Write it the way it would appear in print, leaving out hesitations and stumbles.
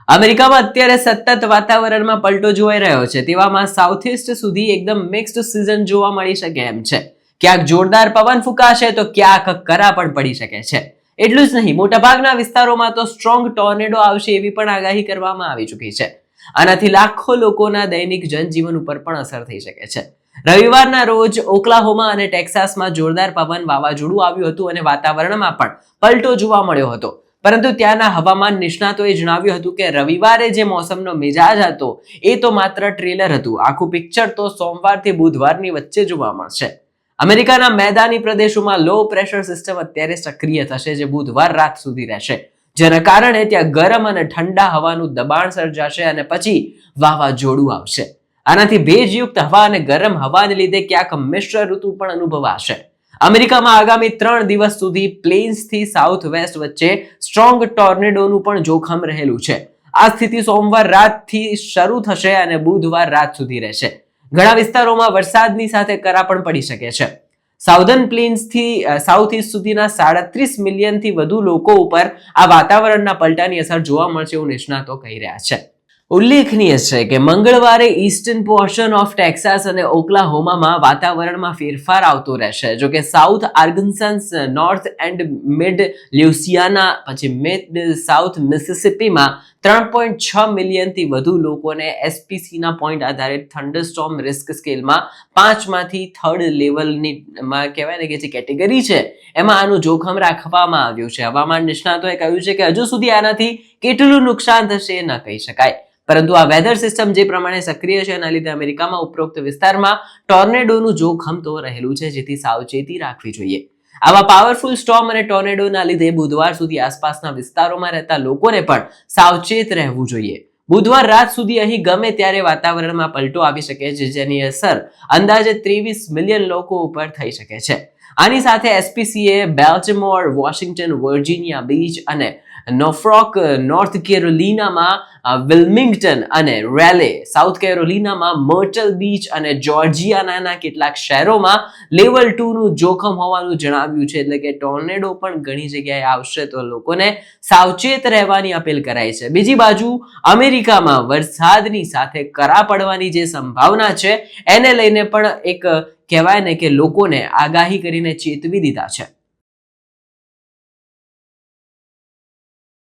અમેરિકામાં અત્યારે સતત વાતાવરણમાં પલટો જોવાઈ રહ્યો છે. તેવામાં સાઉથ ઇસ્ટ સુધી એકદમ મિક્સ્ડ સિઝન જોવા મળી શકે એમ છે. ક્યાંક જોરદાર પવન ફૂંકાશે તો ક્યાંક કરા પણ પડી શકે છે. એટલું જ નહીં, મોટાભાગના વિસ્તારોમાં તો સ્ટ્રોંગ ટોર્નેડો આવશે એવી પણ આગાહી કરવામાં આવી ચૂકી છે. આનાથી લાખો લોકોના દૈનિક જનજીવન ઉપર પણ અસર થઈ શકે છે. રવિવારના રોજ ઓક્લાહોમા અને ટેક્સાસમાં જોરદાર પવન વાવાઝોડું આવ્યું હતું અને વાતાવરણમાં પણ પલટો જોવા મળ્યો હતો. પરંતુ ત્યાંના હવામાન નિષ્ણાતોએ જણાવ્યું હતું કે રવિવારે જે મોસમનો મિજાજ હતો એ તો માત્ર ટ્રેલર હતું. આખું પિક્ચર તો સોમવારથી બુધવારની વચ્ચે જોવા મળશે. અમેરિકાના મેદાની પ્રદેશોમાં લો પ્રેશર સિસ્ટમ અત્યારે સક્રિય થશે, જે બુધવાર રાત સુધી રહેશે, જેના કારણે ત્યાં ગરમ અને ઠંડા હવાનું દબાણ સર્જાશે અને પછી વાવાઝોડું આવશે. આનાથી ભેજયુક્ત હવા અને ગરમ હવાને લીધે ક્યાંક મિશ્ર ઋતુ પણ અનુભવાશે. અમેરિકામાં આગામી 3 દિવસ સુધી પ્લેન્સથી સાઉથ વેસ્ટ વચ્ચે સ્ટ્રોંગ ટોર્નેડોનું પણ જોખમ રહેલું છે. આ સ્થિતિ સોમવાર રાતથી શરૂ થશે અને બુધવાર રાત સુધી રહેશે. ઘણા વિસ્તારોમાં વરસાદની સાથે કરા પણ પડી શકે છે. સાઉધર્ન પ્લેન્સથી સાઉથ ઇસ્ટ સુધીના 37 મિલિયનથી વધુ લોકો ઉપર આ વાતાવરણના પલટાની અસર જોવા મળશે એવું નિષ્ણાતો કહી રહ્યા છે. ઉલ્લેખનીય છે કે મંગળવારે ઈસ્ટર્ન પોર્શન ઓફ ટેક્સાસ અને ઓક્લાહોમામાં વાતાવરણમાં ફેરફાર આવતો રહેશે. જો કે south Arkansas, north and mid Louisiana, પછી મિડ સાઉથ મિસિસિપીમાં 3.6 મિલિયનથી વધુ લોકોને એસપીસીના પોઈન્ટ આધારિત થંડરસ્ટોર્મ રિસ્ક સ્કેલમાં 5 માંથી 3rd લેવલની કહેવાય ને કે જે કેટેગરી છે એમાં આનું જોખમ રાખવામાં આવ્યું છે. હવામાન નિષ્ણાતોએ કહ્યું છે કે હજુ સુધી આનાથી કેટલું નુકસાન થશે ન કહી શકાય, પરંતુ આ વેધર સિસ્ટમ જે પ્રમાણે સક્રિય છે એના લીધે અમેરિકામાં ઉપરોક્ત વિસ્તારમાં ટોર્નેડોનું જોખમ તો રહેલું છે, જેથી સાવચેતી રાખવી જોઈએ. આવા પાવરફુલ સ્ટોર્મ અને ટોર્નેડોના લીધે બુધવાર સુધી આસપાસના વિસ્તારોમાં રહેતા લોકોને પણ સાવચેત રહેવું જોઈએ. બુધવાર રાત સુધી અહીં ગમે ત્યારે વાતાવરણમાં પલટો આવી શકે છે, જેની અસર અંદાજે 23 મિલિયન લોકો ઉપર થઈ શકે છે. આની સાથે એસપીસીએ બેલ્ટિમોર, વોશિંગ્ટન, વર્જિનિયા બીચ અને નોફ્રોક, નોર્થ કેરોલિનામાં વિલ્મિંગ્ટન અને રેલે, સાઉથ કેરોલિનામાં મર્ટલ બીચ અને જોર્જિયાના કેટલાક શહેરોમાં લેવલ 2 નું જોખમ હોવાનું જણાવ્યું છે. એટલે કે ટોર્નેડો પણ ઘણી જગ્યાએ આવશે તો લોકોને સાવચેત રહેવાની અપીલ કરાઈ છે. બીજી બાજુ અમેરિકામાં વરસાદની સાથે કરા પડવાની જે સંભાવના છે એને લઈને પણ એક કહેવાય ને કે લોકોને આગાહી કરીને ચેતવી દીધા છે.